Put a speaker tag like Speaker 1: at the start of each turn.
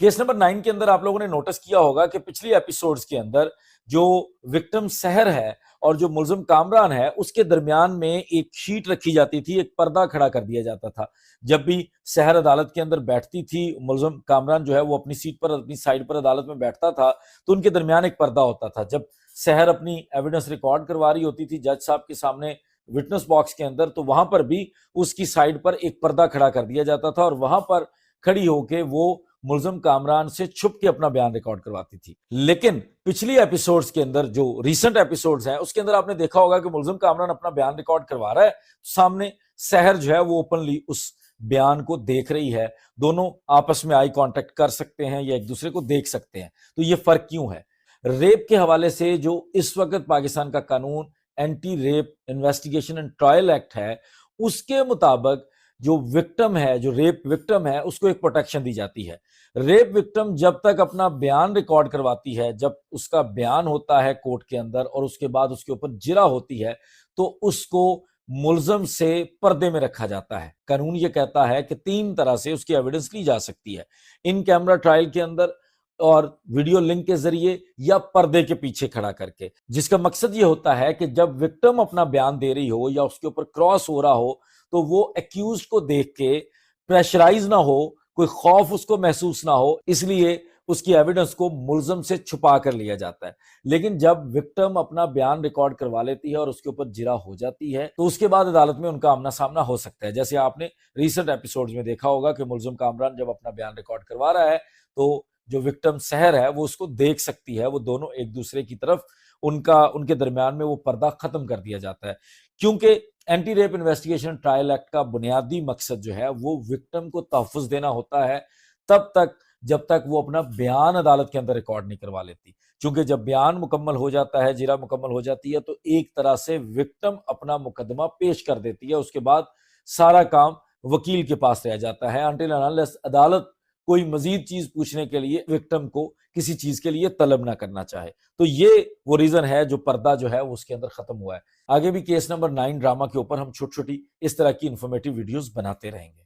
Speaker 1: Case number 9 کے اندر آپ لوگوں نے نوٹس کیا ہوگا کہ پچھلی ایپیسوڈز کے اندر جو وکٹم سحر ہے اور جو ملزم کامران ہے اس کے درمیان میں ایک شیٹ رکھی جاتی تھی، ایک پردہ کھڑا کر دیا جاتا تھا۔ جب بھی سحر عدالت کے اندر بیٹھتی تھی، ملزم کامران جو ہے وہ اپنی سیٹ پر، اپنی سائیڈ پر عدالت میں بیٹھتا تھا تو ان کے درمیان ایک پردہ ہوتا تھا۔ جب سحر اپنی ایویڈنس ریکارڈ کروا رہی ہوتی تھی جج صاحب کے سامنے وٹنس باکس کے اندر، تو وہاں پر بھی اس کی سائیڈ پر ایک پردہ کھڑا کر دیا جاتا تھا اور وہاں پر کھڑی ہو کے وہ ملزم کامران سے چھپ کے اپنا بیان ریکارڈ کرواتی تھی۔ لیکن پچھلی ایپیسوڈز کے اندر، جو ریسنٹ ایپیسوڈز ہیں، اس کے اندر آپ نے دیکھا ہوگا کہ ملزم کامران اپنا بیان ریکارڈ کروا رہا ہے، سامنے سحر جو ہے وہ اوپنلی اس بیان کو دیکھ رہی ہے، دونوں آپس میں آئی کانٹیکٹ کر سکتے ہیں یا ایک دوسرے کو دیکھ سکتے ہیں۔ تو یہ فرق کیوں ہے؟ ریپ کے حوالے سے جو اس وقت پاکستان کا قانون anti rape investigation and trial act ہے، اس کے مطابق جو وکٹم ہے، جو ریپ وکٹم ہے، اس کو ایک پروٹیکشن دی جاتی ہے۔ ریپ وکٹم جب تک اپنا بیان ریکارڈ کرواتی ہے، جب اس کا بیان ہوتا ہے کورٹ کے اندر اور اس کے بعد اس کے اوپر جرح ہوتی ہے، تو اس کو ملزم سے پردے میں رکھا جاتا ہے۔ قانون یہ کہتا ہے کہ 3 طرح سے اس کی ایویڈنس لی جا سکتی ہے: ان کیمرہ ٹرائل کے اندر، اور ویڈیو لنک کے ذریعے، یا پردے کے پیچھے کھڑا کر کے، جس کا مقصد یہ ہوتا ہے کہ جب وکٹم اپنا بیان دے رہی ہو یا اس کے اوپر کراس ہو رہا ہو تو وہ ایکیوزڈ کو دیکھ کے پریشرائز نہ ہو، کوئی خوف اس کو محسوس نہ ہو، اس لیے اس کی ایویڈنس کو ملزم سے چھپا کر لیا جاتا ہے۔ لیکن جب وکٹم اپنا بیان ریکارڈ کروا لیتی ہے اور اس کے اوپر جرح ہو جاتی ہے تو اس کے بعد عدالت میں ان کا آمنا سامنا ہو سکتا ہے۔ جیسے آپ نے ریسنٹ ایپیسوڈز میں دیکھا ہوگا کہ ملزم کامران جب اپنا بیان ریکارڈ کروا رہا ہے تو جو وکٹم سحر ہے وہ اس کو دیکھ سکتی ہے، وہ دونوں ایک دوسرے کی طرف، ان کے درمیان میں وہ پردہ ختم کر دیا جاتا ہے، کیونکہ anti rape investigation trial act کا بنیادی مقصد جو ہے وہ وکٹم کو تحفظ دینا ہوتا ہے تب تک جب تک وہ اپنا بیان عدالت کے اندر ریکارڈ نہیں کروا لیتی۔ چونکہ جب بیان مکمل ہو جاتا ہے، جرح مکمل ہو جاتی ہے، تو ایک طرح سے وکٹم اپنا مقدمہ پیش کر دیتی ہے، اس کے بعد سارا کام وکیل کے پاس رہ جاتا ہے until and unless عدالت کوئی مزید چیز پوچھنے کے لیے وکٹم کو کسی چیز کے لیے طلب نہ کرنا چاہے۔ تو یہ وہ ریزن ہے جو پردہ جو ہے وہ اس کے اندر ختم ہوا ہے۔ آگے بھی کیس نمبر 9 ڈرامہ کے اوپر ہم چھوٹی چھوٹی اس طرح کی انفارمیٹیو ویڈیوز بناتے رہیں گے۔